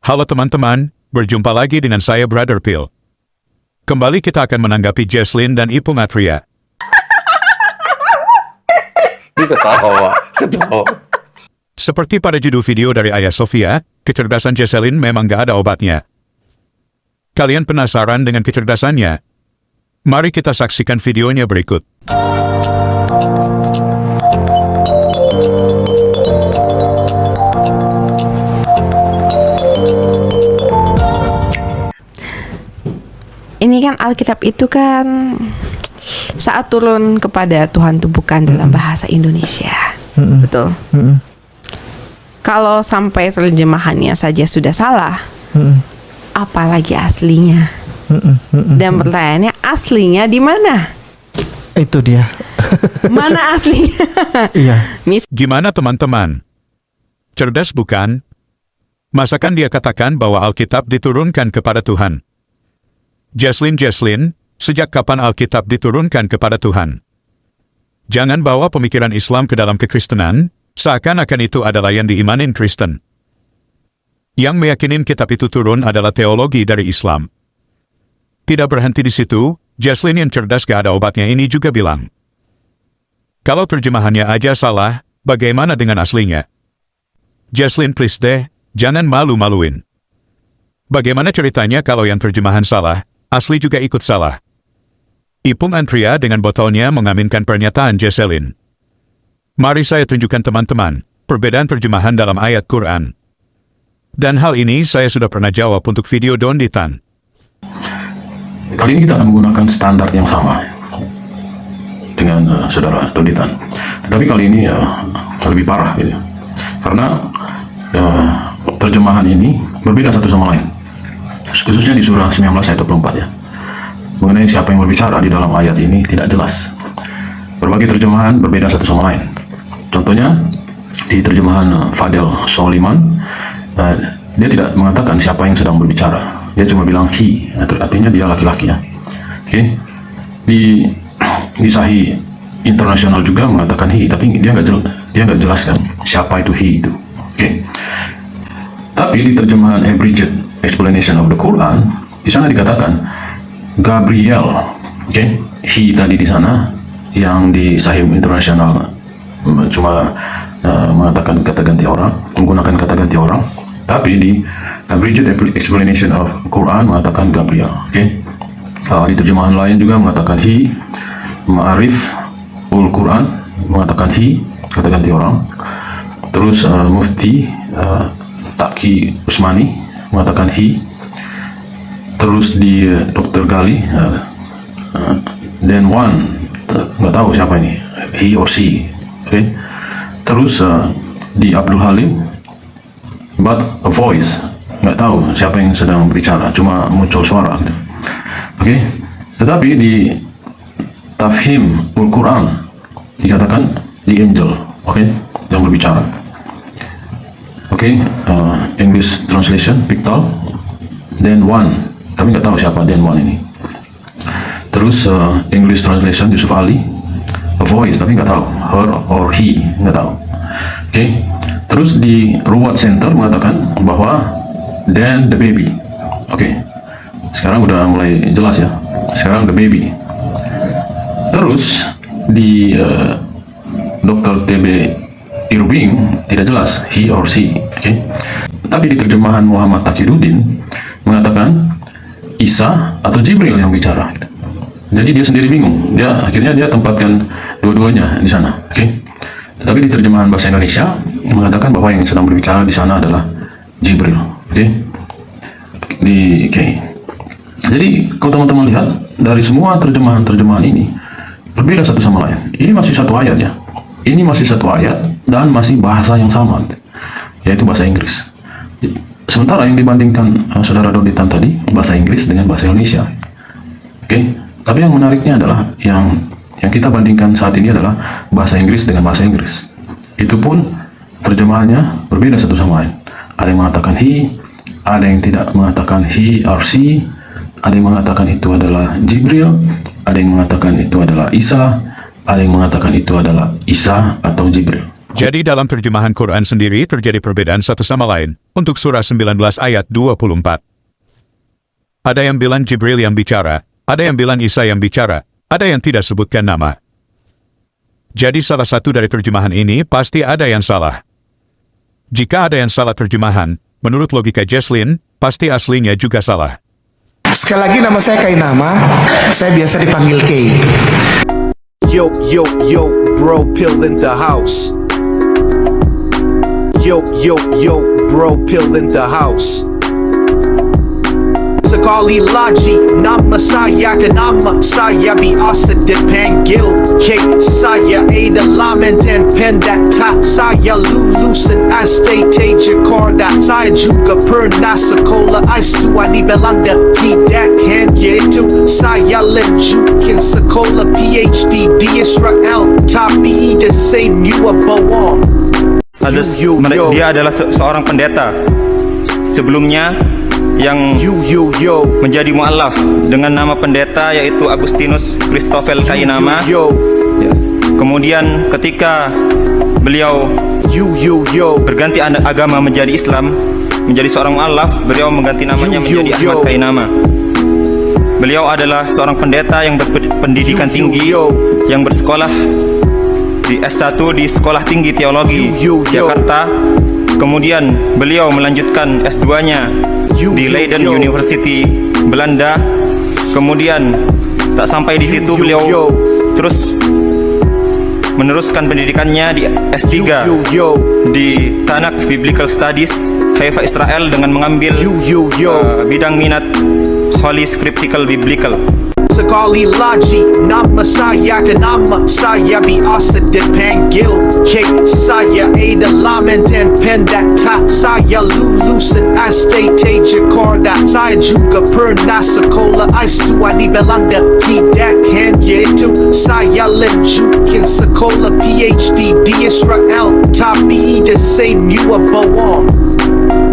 Halo teman-teman, berjumpa lagi dengan saya Brother Phil. Kembali kita akan menanggapi Jesslyn dan Ipung Atria. Dia ketawa. Seperti pada judul video dari Ayah Sofia, kecerdasan Jesslyn memang gak ada obatnya. Kalian penasaran dengan kecerdasannya? Mari kita saksikan videonya berikut. Ini kan Alkitab itu kan saat turun kepada Tuhan itu bukan dalam bahasa Indonesia. Betul. Kalau sampai terjemahannya saja sudah salah, apalagi aslinya. Dan pertanyaannya, aslinya di mana? Itu dia. Mana aslinya? Iya. Gimana teman-teman? Cerdas bukan? Masakan dia katakan bahwa Alkitab diturunkan kepada Tuhan? Jesslyn, sejak kapan Alkitab diturunkan kepada Tuhan? Jangan bawa pemikiran Islam ke dalam kekristenan, seakan-akan itu adalah yang diimanin Kristen. Yang meyakinin kitab itu turun adalah teologi dari Islam. Tidak berhenti di situ, Jesslyn yang cerdas gak ada obatnya ini juga bilang, kalau terjemahannya aja salah, bagaimana dengan aslinya? Jesslyn please deh, jangan malu-maluin. Bagaimana ceritanya kalau yang terjemahan salah, asli juga ikut salah? Ipung Atria dengan botolnya mengaminkan pernyataan Jesslyn. Mari saya tunjukkan teman-teman, perbedaan terjemahan dalam ayat Quran. Dan hal ini saya sudah pernah jawab untuk video Donditan. Kali ini kita akan menggunakan standar yang sama dengan saudara Donditan. Tetapi kali ini lebih parah gitu. Karena terjemahan ini berbeda satu sama lain. Khususnya di surah 19 ayat 24 ya. Mengenai siapa yang berbicara di dalam ayat ini tidak jelas. Berbagai terjemahan berbeda satu sama lain. Contohnya di terjemahan Fadel Soliman, dia tidak mengatakan siapa yang sedang berbicara. Dia cuma bilang he, artinya dia laki-laki ya. Oke. Di Sahih Internasional juga mengatakan he, tapi dia nggak jelaskan siapa itu he itu. Oke. Tapi di terjemahan Abridged Explanation of the Quran, di sana dikatakan Gabriel. Oke. He tadi di sana, yang di Sahih Internasional cuma mengatakan kata ganti orang, menggunakan kata ganti orang. Tapi di Abridged Explanation of Quran mengatakan Gabriel. Oke. Di terjemahan lain juga mengatakan he. Ma'arif ul Quran mengatakan he, kata ganti orang. Terus Mufti Taqi Usmani mengatakan he. Terus di Dr. Gali then one, nggak tahu siapa ini, he or she. Oke. Terus di Abdul Halim, but a voice, nggak tahu siapa yang sedang berbicara, cuma muncul suara gitu. Oke. Tetapi di Tafhim ul Quran dikatakan the angel, oke, yang berbicara. Oke. English translation Pickthall, then one, tapi nggak tahu siapa then one ini. Terus English translation Yusuf Ali, a voice, tapi nggak tahu her or he, nggak tahu. Oke. Terus di Ruwat Center mengatakan bahwa then the baby. Oke. Sekarang udah mulai jelas ya. Sekarang the baby. Terus di Dr. TB Irving tidak jelas he or she. Oke. Tapi di terjemahan Muhammad Taqiyuddin mengatakan Isa atau Jibril yang bicara. Jadi dia sendiri bingung. Akhirnya dia tempatkan dua-duanya di sana. Oke. Tetapi di terjemahan bahasa Indonesia mengatakan bahwa yang sedang berbicara di sana adalah Jibril. Oke. Jadi kalau teman-teman lihat dari semua terjemahan ini berbeda satu sama lain. Ini masih satu ayat ya. Ini masih satu ayat dan masih bahasa yang sama, yaitu bahasa Inggris. Sementara yang dibandingkan saudara Donditan tadi bahasa Inggris dengan bahasa Indonesia. Oke. Tapi yang menariknya adalah yang kita bandingkan saat ini adalah bahasa Inggris dengan bahasa Inggris. Itu pun terjemahannya berbeda satu sama lain. Ada yang mengatakan he, ada yang tidak mengatakan he or she, ada yang mengatakan itu adalah Jibril, ada yang mengatakan itu adalah Isa, ada yang mengatakan itu adalah Isa atau Jibril. Jadi dalam terjemahan Quran sendiri terjadi perbedaan satu sama lain. untuk surah 19 ayat 24. Ada yang bilang Jibril yang bicara, ada yang bilang Isa yang bicara, ada yang tidak sebutkan nama. Jadi salah satu dari terjemahan ini pasti ada yang salah. Jika ada yang salah terjemahan, menurut logika Jesslyn, pasti aslinya juga salah. Sekali lagi nama saya Kainama. Saya biasa dipanggil Kay. Yo, yo, yo, bro, pill in the house. Yo, yo, yo, bro, pill in the house. Sekali lagi nama saya kenapa saya biasa dipanggil K. Saya adalah mantan pendeta. Saya lulusan STT Jakarta. Saya juga pernah sekolah S2 di Belanda. Tidak hanya itu, saya lanjutkan sekolah PhD di Israel. Tapi the same you are bohong. Dia adalah seorang pendeta sebelumnya yang menjadi mu'alaf dengan nama pendeta yaitu Agustinus Christoffel Kainama. Ya. Kemudian ketika beliau berganti agama menjadi Islam, menjadi seorang mu'alaf, beliau mengganti namanya menjadi Ahmad Kainama. Beliau adalah seorang pendeta yang berpendidikan tinggi, yang bersekolah di S1 di Sekolah Tinggi Teologi Jakarta. Kemudian beliau melanjutkan S2-nya di Leiden University Belanda. Kemudian tak sampai di situ, beliau terus meneruskan pendidikannya di S3 di Tanakh Biblical Studies Haifa Israel dengan mengambil bidang minat Holy Scriptural Biblical. Sekali lagi nama saya kenapa saya biasa dipanggil K. Saya adalah mantan pendeta. Saya lulusan STT Jakarta. Saya juga pernah sekolah S2 di Belanda. Tidak hanya itu, saya lanjutkan sekolah PhD di Israel. Tapi the same you are bohong.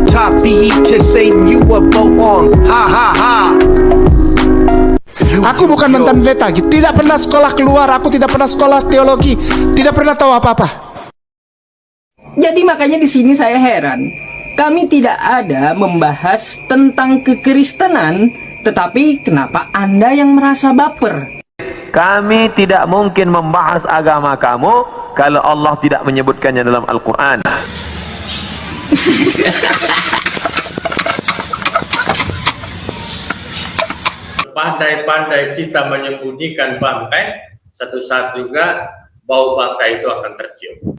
Tapi the same you are bohong. Ha ha ha. Aku bukan mantan pendeta, tidak pernah sekolah keluar, aku tidak pernah sekolah teologi, tidak pernah tahu apa-apa. Jadi makanya di sini saya heran. Kami tidak ada membahas tentang kekristenan, tetapi kenapa Anda yang merasa baper? Kami tidak mungkin membahas agama kamu kalau Allah tidak menyebutkannya dalam Al-Quran. Pandai-pandai kita menyembunyikan bangkai, satu saat juga bau bangkai itu akan tercium.